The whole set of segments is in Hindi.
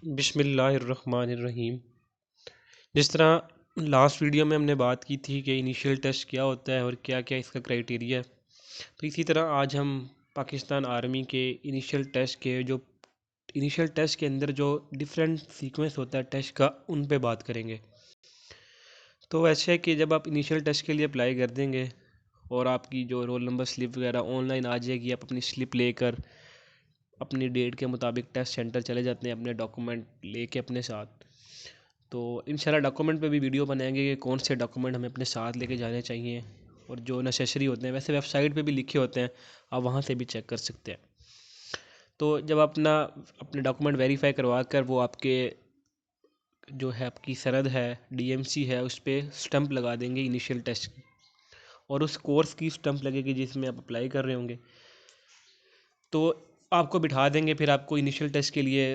बिस्मिल्लाहिर्रहमानिर्रहीम। जिस तरह लास्ट वीडियो में हमने बात की थी कि इनिशियल टेस्ट क्या होता है और क्या क्या इसका क्राइटेरिया है, तो इसी तरह आज हम पाकिस्तान आर्मी के इनिशियल टेस्ट के इनिशियल टेस्ट के अंदर जो डिफरेंट सीक्वेंस होता है टेस्ट का, उन पे बात करेंगे। तो वैसे है कि जब आप इनिशियल टेस्ट के लिए अप्लाई कर देंगे और आपकी जो रोल नंबर स्लिप वगैरह ऑनलाइन आ जाएगी, आप अपनी स्लिप लेकर अपनी डेट के मुताबिक टेस्ट सेंटर चले जाते हैं अपने डॉक्यूमेंट लेके अपने साथ। तो इंशाल्लाह डॉक्यूमेंट पे भी वीडियो बनाएंगे कि कौन से डॉक्यूमेंट हमें अपने साथ लेके जाने चाहिए और जो नेसेसरी होते हैं, वैसे वेबसाइट पे भी लिखे होते हैं, आप वहाँ से भी चेक कर सकते हैं। तो जब अपने डॉक्यूमेंट वेरीफाई करवा कर वो आपके जो है आपकी सनद है, डीएमसी है, उस पर स्टंप लगा देंगे इनिशियल टेस्ट की, और उस कोर्स की स्टंप लगेगी जिसमें आप अप्लाई कर रहे होंगे। तो आपको बिठा देंगे, फिर आपको इनिशियल टेस्ट के लिए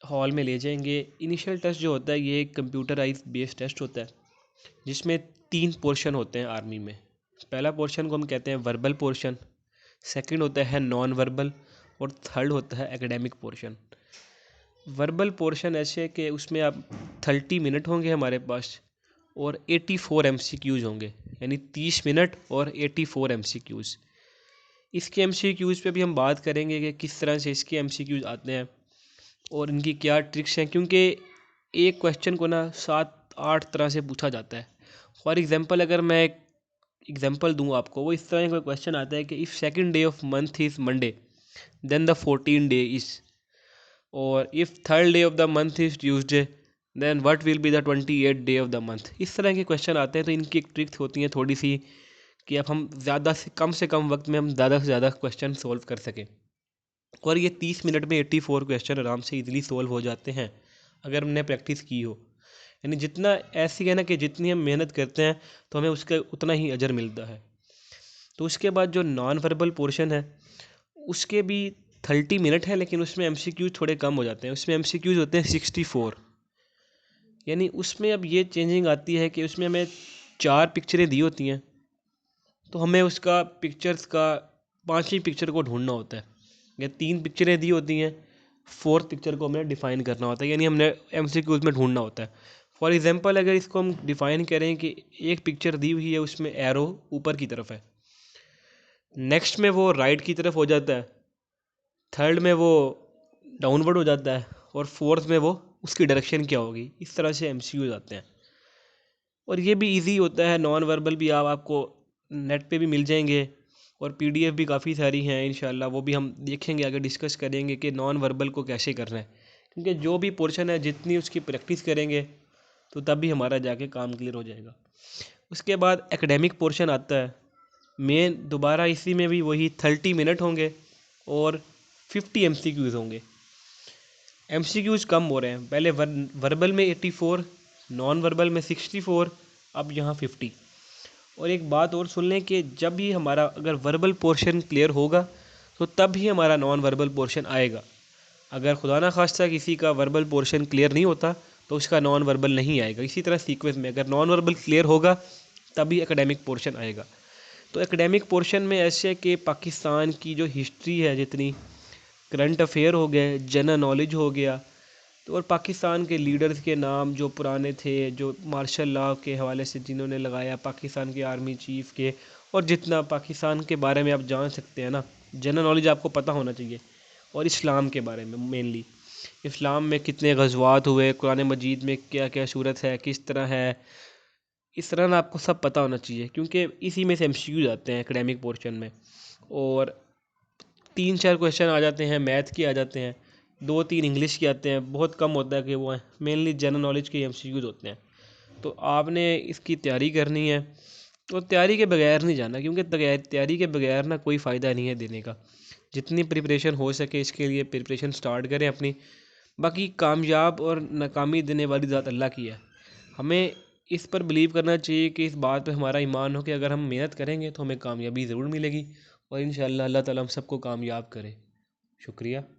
हॉल में ले जाएंगे। इनिशियल टेस्ट जो होता है ये एक कंप्यूटराइज बेस्ड टेस्ट होता है जिसमें 3 पोर्शन होते हैं आर्मी में। पहला पोर्शन को हम कहते हैं वर्बल पोर्शन, सेकंड होता है नॉन वर्बल, और थर्ड होता है एकेडमिक पोर्शन। वर्बल पोर्शन ऐसे है कि उसमें आप 30 मिनट होंगे हमारे पास और 84 MCQs होंगे, यानी 30 मिनट और 84 MCQs। इसके MCQs पे भी हम बात करेंगे कि किस तरह से इसके MCQs आते हैं और इनकी क्या ट्रिक्स हैं, क्योंकि एक क्वेश्चन को ना 7-8 तरह से पूछा जाता है। फॉर एग्ज़ाम्पल अगर मैं एक एग्ज़ाम्पल दूँ आपको, वो इस तरह का क्वेश्चन आता है कि if second day of month is Monday then the 14 day is, और if third day of the month is Tuesday then what will be the 28 day of the month. इस तरह के क्वेश्चन आते हैं। तो इनकी एक ट्रिक्स होती हैं थोड़ी सी कि अब हम ज़्यादा से कम वक्त में हम ज़्यादा से ज़्यादा क्वेश्चन सॉल्व कर सकें, और ये 30 मिनट में 84 क्वेश्चन आराम से इजीली सोल्व हो जाते हैं अगर हमने प्रैक्टिस की हो। यानी जितना ऐसी है ना कि जितनी हम मेहनत करते हैं तो हमें उसका उतना ही अजर मिलता है। तो उसके बाद जो नॉन वर्बल पोर्शन है उसके भी 30 मिनट है, लेकिन उसमें MCQ थोड़े कम हो जाते हैं। उसमें MCQ होते हैं 64। यानी उसमें अब ये चेंजिंग आती है कि उसमें हमें 4 पिक्चरें दी होती हैं, तो हमें उसका पिक्चर्स का 5वीं पिक्चर को ढूंढना होता है। या 3 पिक्चरें दी होती हैं, 4th पिक्चर को हमें डिफ़ाइन करना होता है, यानी हमने MCQs में ढूंढना होता है। फॉर एग्ज़ाम्पल अगर इसको हम डिफ़ाइन करें कि एक पिक्चर दी हुई है, उसमें एरो ऊपर की तरफ है, नेक्स्ट में वो राइट की तरफ हो जाता है, थर्ड में वो डाउनवर्ड हो जाता है, और फोर्थ में वो उसकी डायरेक्शन क्या होगी। इस तरह से MCQs आते हैं। और ये भी इजी होता है। नॉन वर्बल भी आपको नेट पे भी मिल जाएंगे, और PDF भी काफ़ी सारी हैं इंशाल्लाह, वो भी हम देखेंगे, आगे डिस्कस करेंगे कि नॉन वर्बल को कैसे करना है। क्योंकि जो भी पोर्शन है जितनी उसकी प्रैक्टिस करेंगे तो तब भी हमारा जाके काम क्लियर हो जाएगा। उसके बाद एकेडमिक पोर्शन आता है मेन। दोबारा इसी में भी वही 30 मिनट होंगे और 50 MCQs होंगे। MCQs कम हो रहे हैं, पहले वर्बल में 84, नॉन वर्बल में 64, अब यहाँ 50। और एक बात और सुन लें कि जब भी हमारा अगर वर्बल पोर्शन क्लियर होगा तो तब ही हमारा नॉन वर्बल पोर्शन आएगा। अगर खुदा ना खास्ता किसी का वर्बल पोर्शन क्लियर नहीं होता तो उसका नॉन वर्बल नहीं आएगा। इसी तरह सीक्वेंस में अगर नॉन वर्बल क्लियर होगा तभी एकेडमिक पोर्शन आएगा। तो एकेडमिक पोर्शन में ऐसे है कि पाकिस्तान की जो हिस्ट्री है, जितनी करंट अफेयर हो गए, जनरल नॉलेज हो गया, तो और पाकिस्तान के लीडर्स के नाम जो पुराने थे, जो मार्शल लॉ के हवाले से जिन्होंने लगाया, पाकिस्तान के आर्मी चीफ के, और जितना पाकिस्तान के बारे में आप जान सकते हैं ना, जनरल नॉलेज आपको पता होना चाहिए। और इस्लाम के बारे में मेनली, इस्लाम में कितने गज़वात हुए, कुरान मजीद में क्या क्या सूरत है, किस तरह है, इस तरह ना आपको सब पता होना चाहिए, क्योंकि इसी में से MCQ आते हैं एकेडमिक पोर्शन में। और 3-4 क्वेश्चन आ जाते हैं मैथ के, आ जाते हैं 2-3 इंग्लिश के आते हैं। बहुत कम होता है कि वो मेनली जनरल नॉलेज के MCQs होते हैं। तो आपने इसकी तैयारी करनी है, और तैयारी के बगैर नहीं जाना, क्योंकि तैयारी के बगैर ना कोई फ़ायदा नहीं है देने का। जितनी प्रिपरेशन हो सके इसके लिए प्रिपरेशन स्टार्ट करें अपनी। बाकी कामयाब और नाकामी देने वाली ज़ात अल्लाह की है। हमें इस पर बिलीव करना चाहिए कि इस बात पे हमारा ईमान हो कि अगर हम मेहनत करेंगे तो हमें कामयाबी ज़रूर मिलेगी, और इंशाअल्लाह अल्लाह ताला हम सबको कामयाब करे। शुक्रिया।